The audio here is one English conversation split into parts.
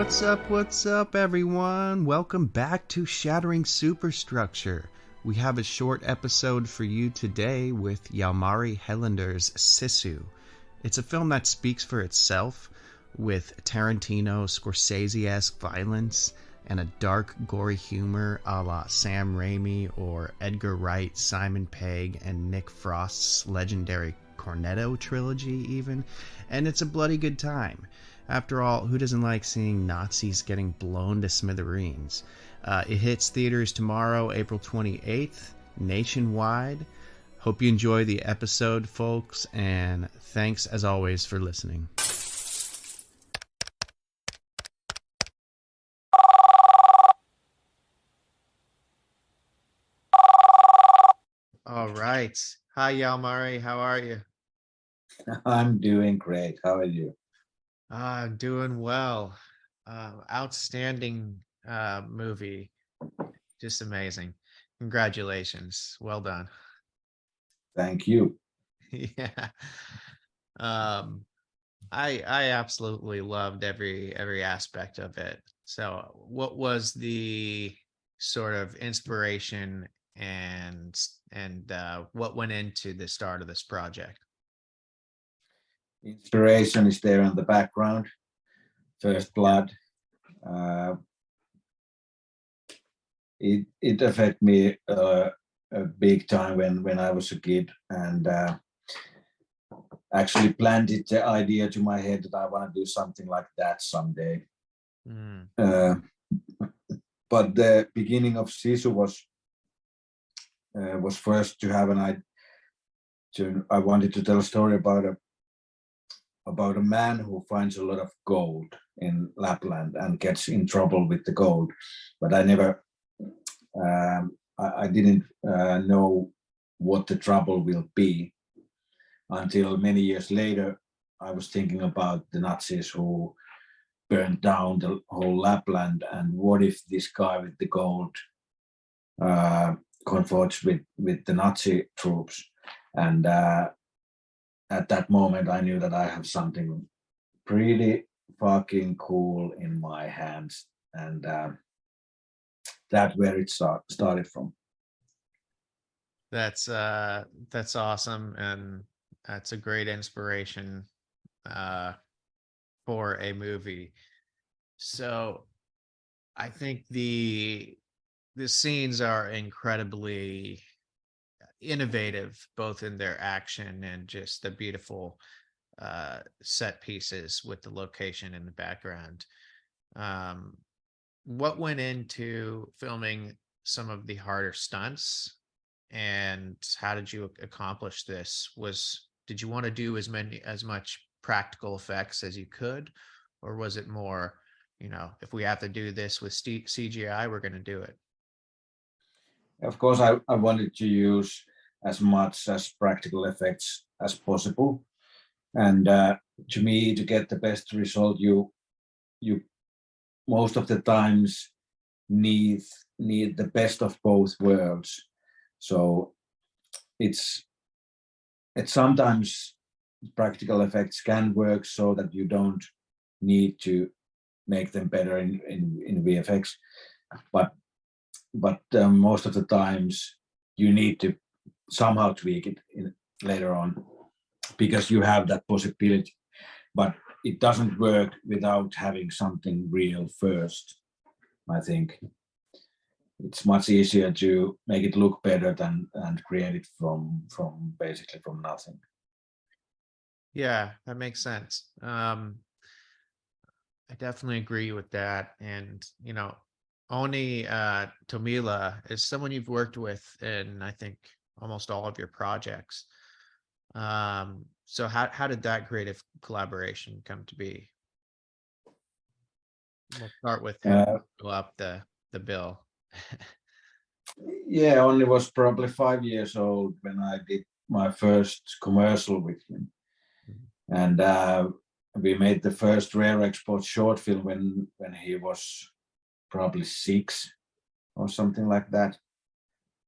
What's up, everyone? Welcome back to Shattering Superstructure. We have a short episode for you today with Jalmari Helander's Sisu. It's a film that speaks for itself, with Tarantino, Scorsese-esque violence, and a dark, gory humor a la Sam Raimi or Edgar Wright, Simon Pegg, and Nick Frost's legendary Cornetto trilogy, even. And it's a bloody good time. After all, who doesn't like seeing Nazis getting blown to smithereens? It hits theaters tomorrow, April 28th, nationwide. Hope you enjoy the episode, folks, and thanks as always for listening. All right. Hi, Jalmari. How are you? I'm doing great. How are you? Doing well. Outstanding movie. Just amazing. Congratulations. Well done. Thank you. Yeah. Um, I absolutely loved every aspect of it. So, what was the sort of inspiration and what went into the start of this project? Inspiration is there in the background. First Blood. Uh, it affected me a big time when I was a kid, and actually planted the idea to my head that I want to do something like that someday. Mm. But the beginning of Sisu was first to have an idea. I wanted to tell a story about a man who finds a lot of gold in Lapland and gets in trouble with the gold. But I never, I didn't know what the trouble will be until many years later. I was thinking about the Nazis who burned down the whole Lapland, and what if this guy with the gold confronts with the Nazi troops? And at that moment, I knew that I have something pretty fucking cool in my hands, and that's where it started from. That's awesome, and that's a great inspiration for a movie. So I think the scenes are incredibly innovative, both in their action and just the beautiful set pieces with the location in the background. Um, what went into filming some of the harder stunts, and how did you accomplish this? Did you want to do as much practical effects as you could, or was it more, if we have to do this with CGI, we're going to do it? Of course, I wanted to use as much as practical effects as possible, and to me, to get the best result, you most of the times need the best of both worlds. So it's sometimes practical effects can work so that you don't need to make them better in VFX, but most of the times you need to somehow tweak it later on, because you have that possibility. But it doesn't work without having something real first. I think it's much easier to make it look better than and create it from basically from nothing. Yeah, that makes sense. I definitely agree with that. And, Oni Tomila is someone you've worked with in, I think, almost all of your projects. So how did that creative collaboration come to be? We'll start with him, go up the bill. Yeah, Only was probably 5 years old when I did my first commercial with him. And we made the first rare export short film when he was probably 6 or something like that.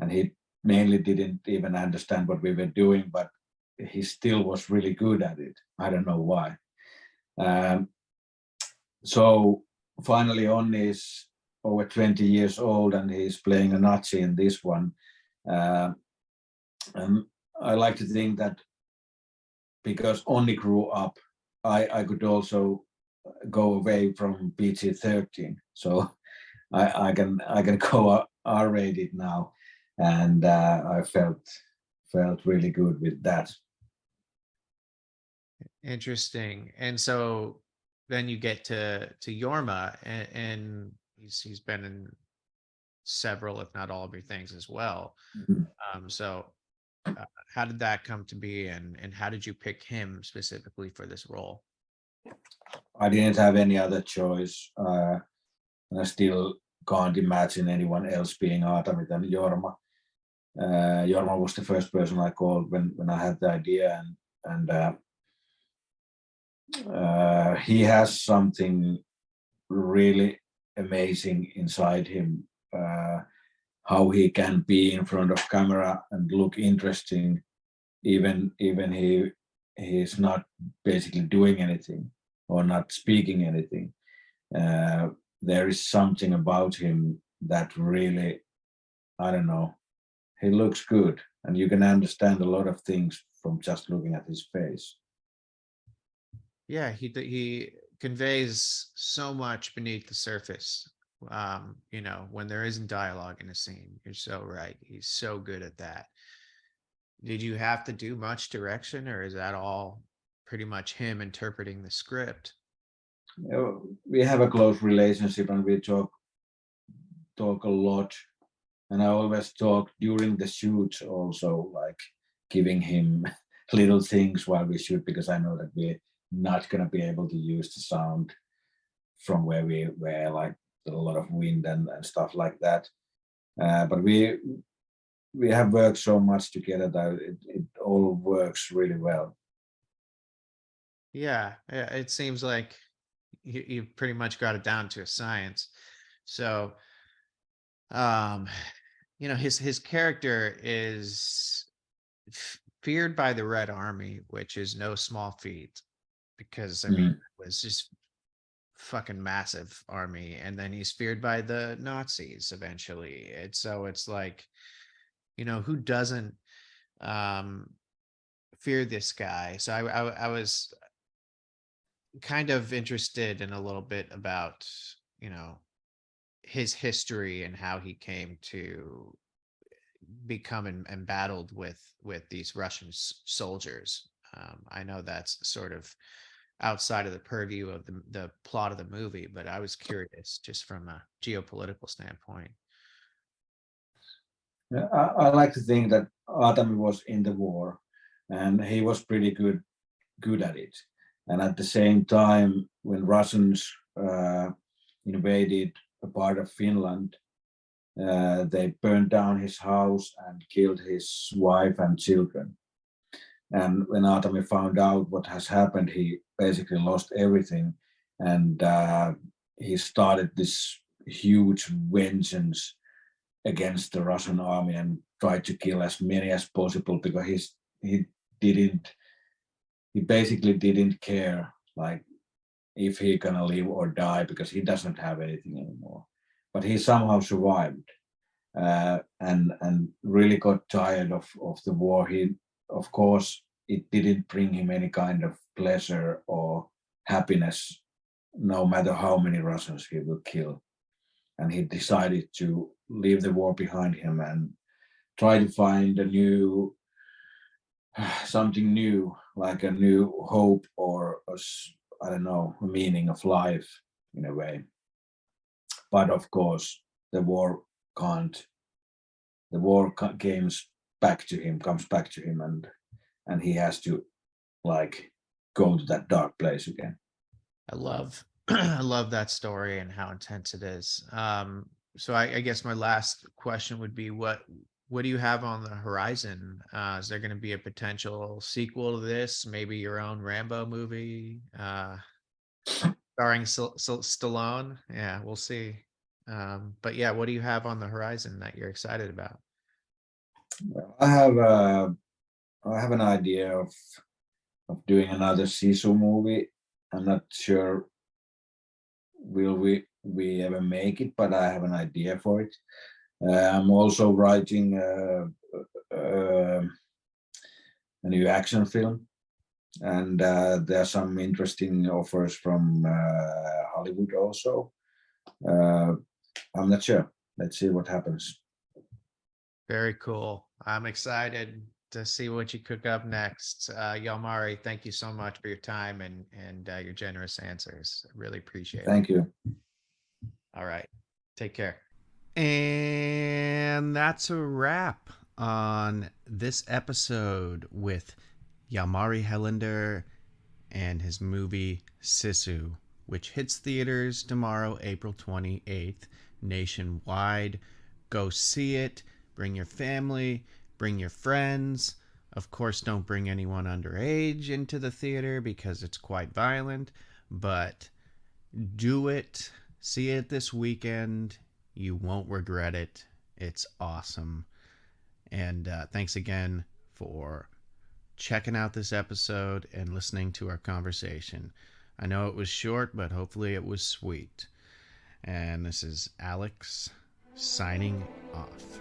And he mainly didn't even understand what we were doing, but he still was really good at it. I don't know why. So finally Onni is over 20 years old and he's playing a Nazi in this one. And I like to think that because Onni grew up, I could also go away from PG-13, so I can go R-rated now, and I felt really good with that. Interesting. And so then you get to Yorma, and he's been in several, if not all of your things as well. So how did that come to be, and how did you pick him specifically for this role? I didn't have any other choice. I still can't imagine anyone else being Atami than Jorma. Jorma was the first person I called when I had the idea, and he has something really amazing inside him. How he can be in front of camera and look interesting, even he's not basically doing anything or not speaking anything. There is something about him that really, I don't know, he looks good, and you can understand a lot of things from just looking at his face. Yeah, he conveys so much beneath the surface. When there isn't dialogue in a scene, you're so right. He's so good at that. Did you have to do much direction, or is that all pretty much him interpreting the script? We have a close relationship and we talk a lot, and I always talk during the shoots also, like giving him little things while we shoot, because I know that we're not going to be able to use the sound from where we were, like a lot of wind and stuff like that. But we have worked so much together that it all works really well. Yeah, it seems like you pretty much got it down to a science. So, um, his character is feared by the Red Army, which is no small feat, because I mean, it was just fucking massive army, and then he's feared by the Nazis eventually. And so it's like, who doesn't fear this guy? So I was kind of interested in a little bit about, his history and how he came to become embattled with these Russian soldiers. I know that's sort of outside of the purview of the plot of the movie, but I was curious just from a geopolitical standpoint. I like to think that Atami was in the war, and he was pretty good at it. And at the same time, when Russians invaded a part of Finland, they burned down his house and killed his wife and children. And when Atami found out what has happened, he basically lost everything, and he started this huge vengeance against the Russian army and tried to kill as many as possible, because he basically didn't care, like, if he gonna live or die, because he doesn't have anything anymore. But he somehow survived, and really got tired of the war. He, of course, it didn't bring him any kind of pleasure or happiness, no matter how many Russians he would kill. And he decided to leave the war behind him and try to find something new, like a new hope, or I don't know, a meaning of life in a way. But of course, the war can't. The war comes back to him, and he has to, like, go to that dark place again. I love I love that story and how intense it is. So I guess my last question would be, what do you have on the horizon? Is there going to be a potential sequel to this? Maybe your own Rambo movie, starring Stallone? Yeah, we'll see. But yeah, what do you have on the horizon that you're excited about? I have an idea of doing another Sisu movie. I'm not sure will we ever make it, but I have an idea for it. I'm also writing a new action film, and there are some interesting offers from Hollywood also. I'm not sure. Let's see what happens. Very cool. I'm excited to see what you cook up next. Jalmari, thank you so much for your time and your generous answers. I really appreciate it. Thank you. All right. Take care. And that's a wrap on this episode with Jalmari Helander and his movie Sisu, which hits theaters tomorrow, April 28th, nationwide. Go see it. Bring your family, bring your friends. Of course, don't bring anyone underage into the theater because it's quite violent, but do it. See it this weekend. You won't regret it. It's awesome. And thanks again for checking out this episode and listening to our conversation. I know it was short, but hopefully it was sweet. And this is Alex signing off.